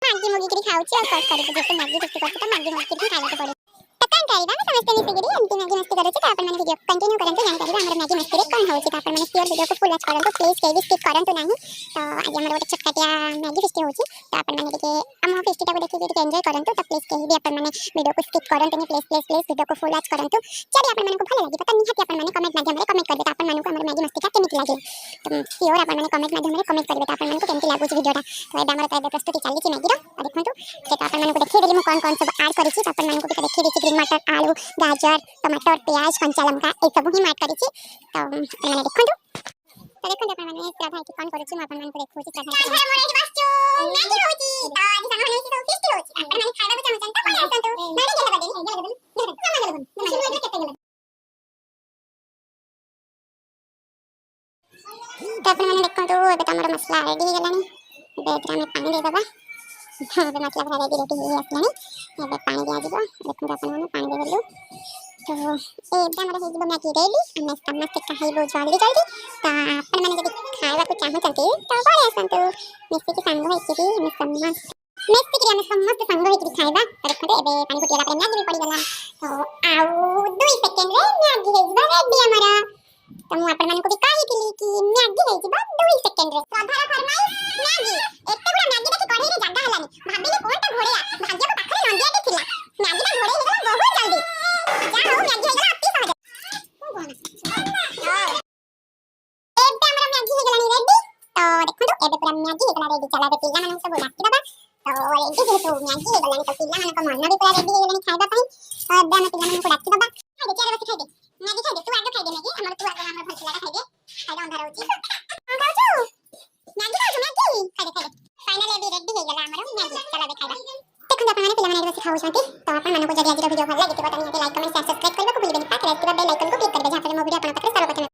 Maggi मुगी खाऊची और cut करी जैसे मैगी टेस्ट करते तो मैगी मुगी खाइबा को पड़े तो कान करिबा ना समस्त मिसिगिरी एमती मैगी मस्ती करे तो अपन माने वीडियो कंटिन्यू करंतु जान करिबा हमर मैगी मस्ती रे कोन होची तो अपन माने शेयर वीडियो को फुल वॉच करंतु प्लीज केबी स्किप करंतु नाही तो आज हमर गोटे छोटकाटिया मैगी फेस्ट होची तो अपन माने के हम फेस्टिटा को देखि के एंजॉय करंतु तो प्लीज केबी अपन माने वीडियो को स्किप करंतु नहीं प्लीज वीडियो को फुल वॉच करंतु चलिए अपन माने को भले लागी तो निहाती अपन माने कमेंट माध्यम रे कमेंट कर देता अपन माने को हमर मैगी मस्ती का केमिति लागे तो श्योर अपन माने कमेंट माध्यम रे कमेंट कर देता अपन माने को केमिति लागुची वीडियोटा तो एबे हमर तो प्रस्तुति चाली छी मैगी रो देखंतु तो अपन माने को देखि देली मु कोन सब ऐड करी छी तो अपन माने को देखि देछि ग्रीन मटर आलू गाजर टमाटर प्याज कंचा लंका ए सब ही मार करी छी तो मैंने देखंतु तो देखंतु अपन माने श्रद्धा की कोन करू छी अपन माने को देखु छी श्रद्धा मोर एठी बसचू मैगी होची तो आज सामान होची तो टेस्टी होची अपन माने खाइबा को चाहू तो कोन आसंतु माने गेला बदे केते गेला तो अपन माने देखंतु एबे तमरो मसला रेडी हो गेलानी एबे एतरा में पानी दे दबा एबे मतलब रेडी रेडी हो आसलानी एबे पानी दिया जिवो देखंतु अपन माने पानी दे देलु तो एकदम हमारा हेजिबो मैगी रेडी हम समस्त खाइबो जल्दी जल्दी तो अपन माने जदी खाइबा को चाहूचंती तो बळे आसंतु मिस्ती की संग होई कि हम समस्त मिस्ती की हम समस्त संग होई कि खाइबा देखंतु एबे पानी फुटिला पर मैगी भी पड़ी गला तो आउ 2 सेकंड रे मैगी हेजिबा रेडी हमारा तो मु अपन माने को भी कहितली कि मैगी हेजिबा 2 सेकंड रे श्रद्धार फरमाइश मैगी एते गुडा मैगी देखि कढ़ई रे जागा हलानी भाबिले कोनटा घोड़िया भाग्य को पाखरे नंदिया के थिला मैगी ता घोड़े हेगला बहुत जल्दी जा हो मैगी हेगला अति सहज को गोना एबे हमरा मैगी हेगलानी रेडी तो देखंतु एबे पूरा मैगी हेगला रेडी चला बे पिल्ला माने सब डाकी दबा तो रेडी जेतु मैगी हेगलानी तो पिल्ला माने को मन भी पूरा रेडी हेगलानी खाइबा पई तो एबे हम पिल्ला माने को डाकी दबा खाइ दे चेरे बस खाइ दे मैगी खाइ दे तू आगे खाइ दे मैगी हमर तू आगे हमर भल पिल्ला खाइ दे खाइ अंधार होची हां खाऊ मैगी खाऊ मैगी खाइ दे फाइनली एबे रेडी हेगला हमर मैगी चला बे खाइबा देखंतु अपन माने पिल्ला माने बस खाऊ छथि तो अपन माने को जदी आज वीडियो भल लागे तो बतानी लाइक कमेंट शेयर सब्सक्राइब करबा को भूलिबेनी पाखरे बेल आइकन